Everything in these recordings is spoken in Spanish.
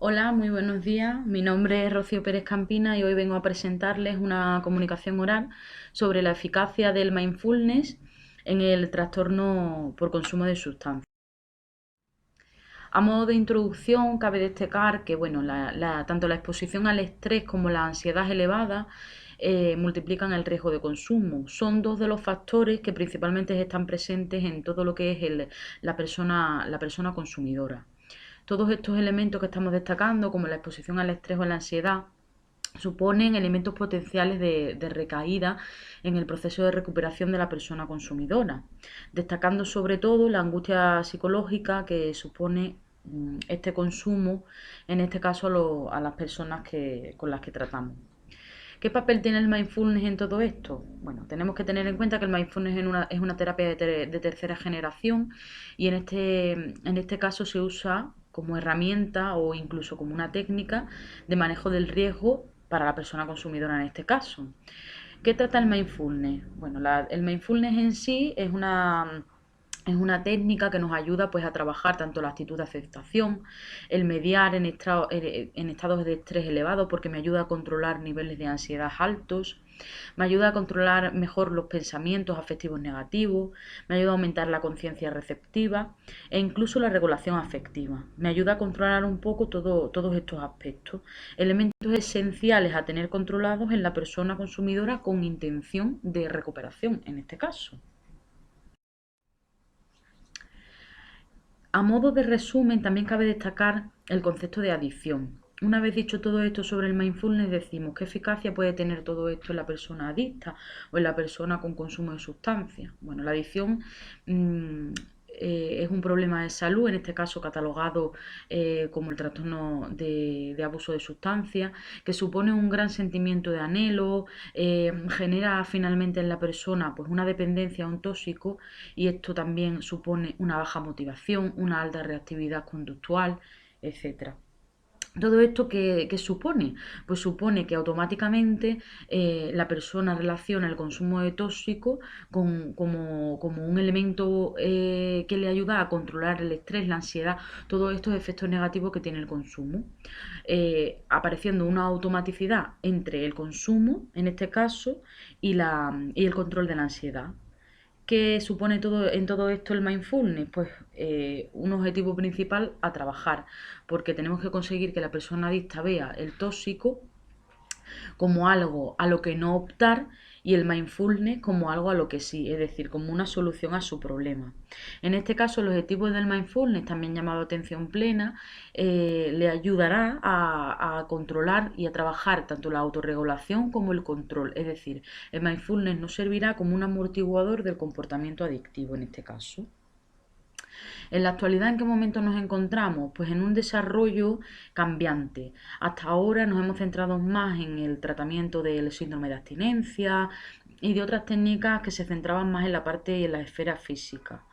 Hola, muy buenos días. Mi nombre es Rocío Pérez Campina y hoy vengo a presentarles una comunicación oral sobre la eficacia del mindfulness en el trastorno por consumo de sustancias. A modo de introducción, cabe destacar que bueno, tanto la exposición al estrés como la ansiedad elevada multiplican el riesgo de consumo. Son dos de los factores que principalmente están presentes en todo lo que es la persona consumidora. Todos estos elementos que estamos destacando, como la exposición al estrés o a la ansiedad, suponen elementos potenciales de recaída en el proceso de recuperación de la persona consumidora, destacando sobre todo la angustia psicológica que supone este consumo, en este caso a las personas con las que tratamos. ¿Qué papel tiene el mindfulness en todo esto? Bueno, tenemos que tener en cuenta que el mindfulness es una terapia de tercera generación y en este caso se usa como herramienta o incluso como una técnica de manejo del riesgo para la persona consumidora en este caso. ¿Qué trata el mindfulness? Bueno, el mindfulness en sí es una técnica que nos ayuda pues a trabajar tanto la actitud de aceptación, el mediar en estados de estrés elevado porque me ayuda a controlar niveles de ansiedad altos, me ayuda a controlar mejor los pensamientos afectivos negativos, me ayuda a aumentar la conciencia receptiva e incluso la regulación afectiva. Me ayuda a controlar un poco todos estos aspectos, elementos esenciales a tener controlados en la persona consumidora con intención de recuperación en este caso. A modo de resumen, también cabe destacar el concepto de adicción. Una vez dicho todo esto sobre el mindfulness, decimos qué eficacia puede tener todo esto en la persona adicta o en la persona con consumo de sustancias. Bueno, la adicción mmm, es un problema de salud, en este caso catalogado como el trastorno de abuso de sustancias, que supone un gran sentimiento de anhelo, genera finalmente en la persona pues una dependencia a un tóxico y esto también supone una baja motivación, una alta reactividad conductual, etcétera. ¿Todo esto qué supone? Pues supone que automáticamente la persona relaciona el consumo de tóxico como un elemento que le ayuda a controlar el estrés, la ansiedad, todos estos efectos negativos que tiene el consumo, apareciendo una automaticidad entre el consumo, en este caso, y el control de la ansiedad. ¿Qué supone en todo esto el mindfulness? Pues un objetivo principal a trabajar, porque tenemos que conseguir que la persona adicta vea el tóxico como algo a lo que no optar y el mindfulness como algo a lo que sí, es decir, como una solución a su problema. En este caso, el objetivo del mindfulness, también llamado atención plena, le ayudará a controlar y a trabajar tanto la autorregulación como el control. Es decir, el mindfulness nos servirá como un amortiguador del comportamiento adictivo en este caso. En la actualidad, ¿en qué momento nos encontramos? Pues en un desarrollo cambiante. Hasta ahora nos hemos centrado más en el tratamiento del síndrome de abstinencia y de otras técnicas que se centraban más en la parte y en la esfera física.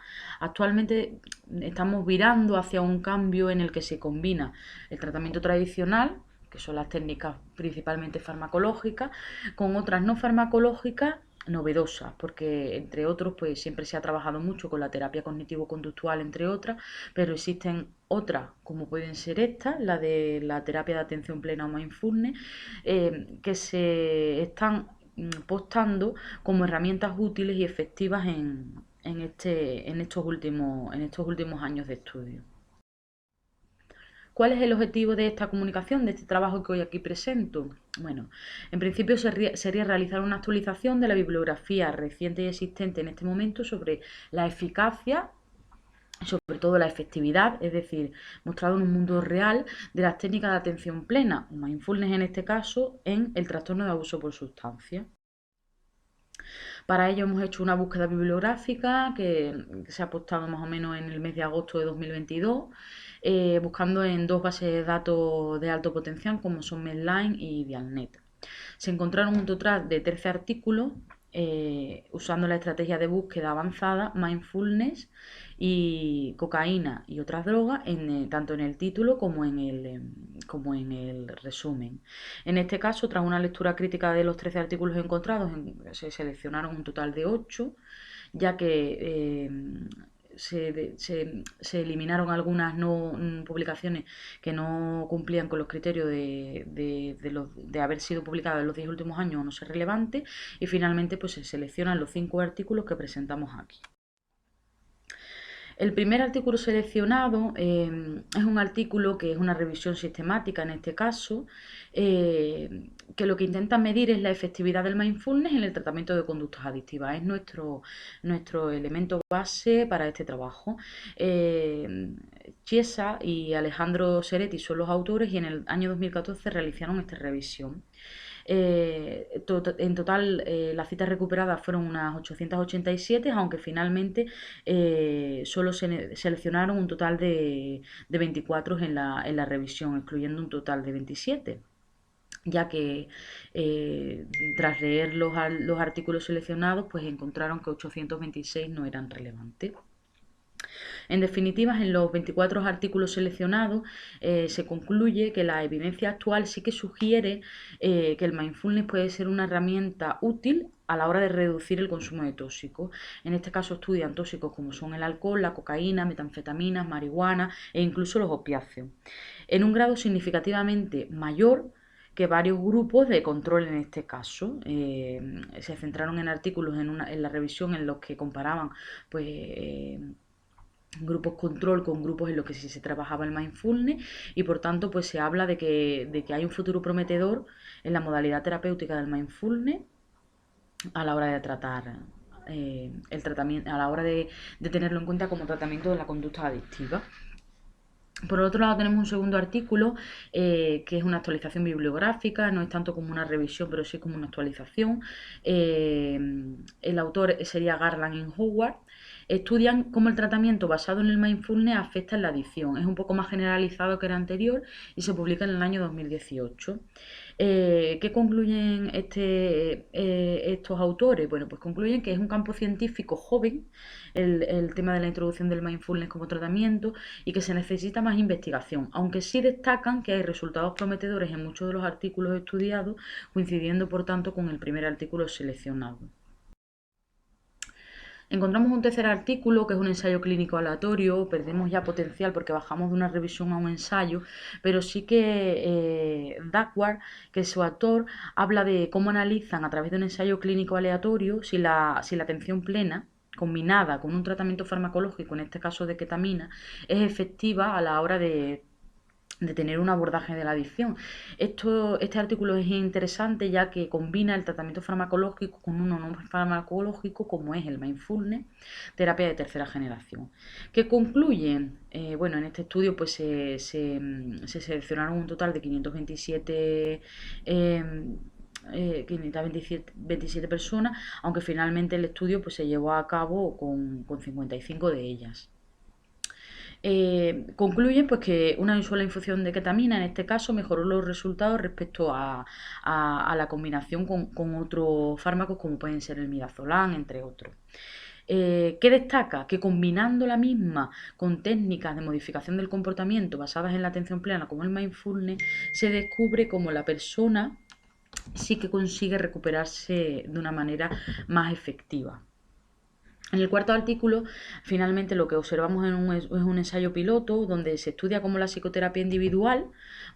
Actualmente estamos virando hacia un cambio en el que se combina el tratamiento tradicional, que son las técnicas principalmente farmacológicas, con otras no farmacológicas novedosas, porque entre otros pues siempre se ha trabajado mucho con la terapia cognitivo-conductual, entre otras, pero existen otras, como pueden ser estas, la de la terapia de atención plena o mindfulness, que se están postando como herramientas útiles y efectivas en estos últimos años de estudio. ¿Cuál es el objetivo de esta comunicación, de este trabajo que hoy aquí presento? Bueno, en principio sería realizar una actualización de la bibliografía reciente y existente en este momento sobre la eficacia, sobre todo la efectividad, es decir, mostrado en un mundo real de las técnicas de atención plena, mindfulness en este caso, en el trastorno de abuso por sustancia. Para ello hemos hecho una búsqueda bibliográfica que se ha postado más o menos en el mes de agosto de 2022, buscando en dos bases de datos de alto potencial como son Medline y Dialnet. Se encontraron un total de 13 artículos usando la estrategia de búsqueda avanzada, mindfulness y cocaína y otras drogas, tanto en el título como en el resumen. En este caso, tras una lectura crítica de los 13 artículos encontrados, se seleccionaron un total de 8, ya que se eliminaron algunas publicaciones que no cumplían con los criterios de haber sido publicadas en los 10 últimos años o no ser relevantes, y finalmente pues se seleccionan los 5 artículos que presentamos aquí. El primer artículo seleccionado es un artículo que es una revisión sistemática en este caso, que lo que intenta medir es la efectividad del mindfulness en el tratamiento de conductas adictivas. Es nuestro elemento base para este trabajo. Chiesa y Alejandro Seretti son los autores y en el año 2014 realizaron esta revisión. En total, las citas recuperadas fueron unas 887, aunque finalmente solo se seleccionaron un total de 24 en la revisión, excluyendo un total de 27, ya que tras leer los artículos seleccionados, pues encontraron que 826 no eran relevantes. En definitiva, en los 24 artículos seleccionados se concluye que la evidencia actual sí que sugiere que el mindfulness puede ser una herramienta útil a la hora de reducir el consumo de tóxicos. En este caso estudian tóxicos como son el alcohol, la cocaína, metanfetaminas, marihuana e incluso los opiáceos, en un grado significativamente mayor que varios grupos de control en este caso. Se centraron en artículos en la revisión en los que comparaban pues grupos control con grupos en los que sí se trabajaba el mindfulness, y por tanto pues se habla de que hay un futuro prometedor en la modalidad terapéutica del mindfulness a la hora de tratar el tratamiento, a la hora de tenerlo en cuenta como tratamiento de la conducta adictiva. Por otro lado tenemos un segundo artículo que es una actualización bibliográfica, no es tanto como una revisión, pero sí como una actualización. El autor sería Garland y Howard. Estudian cómo el tratamiento basado en el mindfulness afecta en la adicción. Es un poco más generalizado que el anterior y se publica en el año 2018. ¿Qué concluyen estos autores? Bueno, pues concluyen que es un campo científico joven el tema de la introducción del mindfulness como tratamiento y que se necesita más investigación, aunque sí destacan que hay resultados prometedores en muchos de los artículos estudiados, coincidiendo por tanto con el primer artículo seleccionado. Encontramos un tercer artículo que es un ensayo clínico aleatorio. Perdemos ya potencial porque bajamos de una revisión a un ensayo, pero sí que Duckworth, que es su autor, habla de cómo analizan a través de un ensayo clínico aleatorio si la atención plena combinada con un tratamiento farmacológico, en este caso de ketamina, es efectiva a la hora de tener un abordaje de la adicción. Este artículo es interesante ya que combina el tratamiento farmacológico con uno no farmacológico como es el mindfulness, terapia de tercera generación. ¿Qué concluyen? Bueno, en este estudio pues se seleccionaron un total de 527 527 personas, aunque finalmente el estudio pues, se llevó a cabo con 55 de ellas. Concluyen pues, que una sola infusión de ketamina en este caso mejoró los resultados respecto a la combinación con otros fármacos como pueden ser el midazolam, entre otros. ¿Qué destaca? Que combinando la misma con técnicas de modificación del comportamiento basadas en la atención plena como el mindfulness, se descubre cómo la persona sí que consigue recuperarse de una manera más efectiva. En el cuarto artículo, finalmente lo que observamos es un ensayo piloto donde se estudia cómo la psicoterapia individual,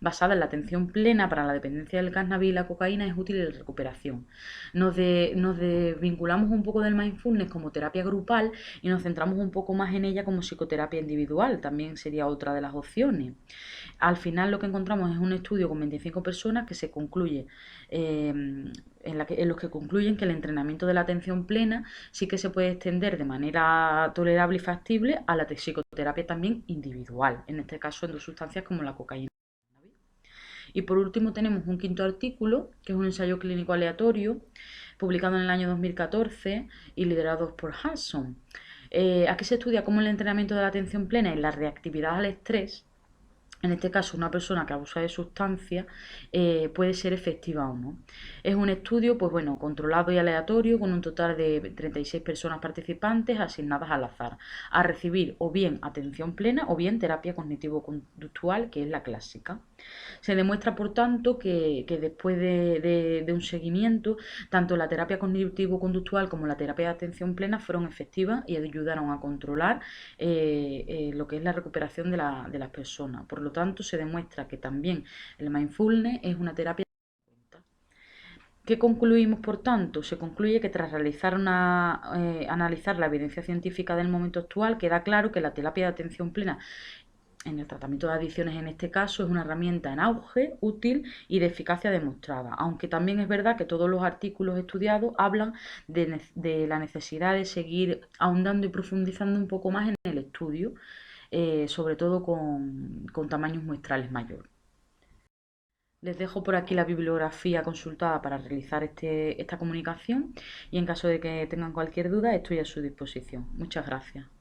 basada en la atención plena para la dependencia del cannabis y la cocaína, es útil en la recuperación. Nos desvinculamos un poco del mindfulness como terapia grupal y nos centramos un poco más en ella como psicoterapia individual, también sería otra de las opciones. Al final lo que encontramos es un estudio con 25 personas que se concluye en los que concluyen que el entrenamiento de la atención plena sí que se puede extender de manera tolerable y factible a la psicoterapia también individual, en este caso en dos sustancias como la cocaína. Y por último tenemos un quinto artículo, que es un ensayo clínico aleatorio, publicado en el año 2014 y liderado por Hanson. Aquí se estudia cómo el entrenamiento de la atención plena y la reactividad al estrés, en este caso una persona que abusa de sustancias, puede ser efectiva o no. Es un estudio pues bueno, controlado y aleatorio con un total de 36 personas participantes asignadas al azar a recibir o bien atención plena o bien terapia cognitivo-conductual, que es la clásica. Se demuestra, por tanto, que después de un seguimiento, tanto la terapia cognitivo-conductual como la terapia de atención plena fueron efectivas y ayudaron a controlar lo que es la recuperación de las personas. Por lo tanto, se demuestra que también el mindfulness es una terapia. ¿Qué concluimos, por tanto? Se concluye que tras analizar la evidencia científica del momento actual, queda claro que la terapia de atención plena en el tratamiento de adicciones en este caso es una herramienta en auge, útil y de eficacia demostrada, aunque también es verdad que todos los artículos estudiados hablan de la necesidad de seguir ahondando y profundizando un poco más en el estudio, sobre todo con tamaños muestrales mayores. Les dejo por aquí la bibliografía consultada para realizar esta comunicación y en caso de que tengan cualquier duda estoy a su disposición. Muchas gracias.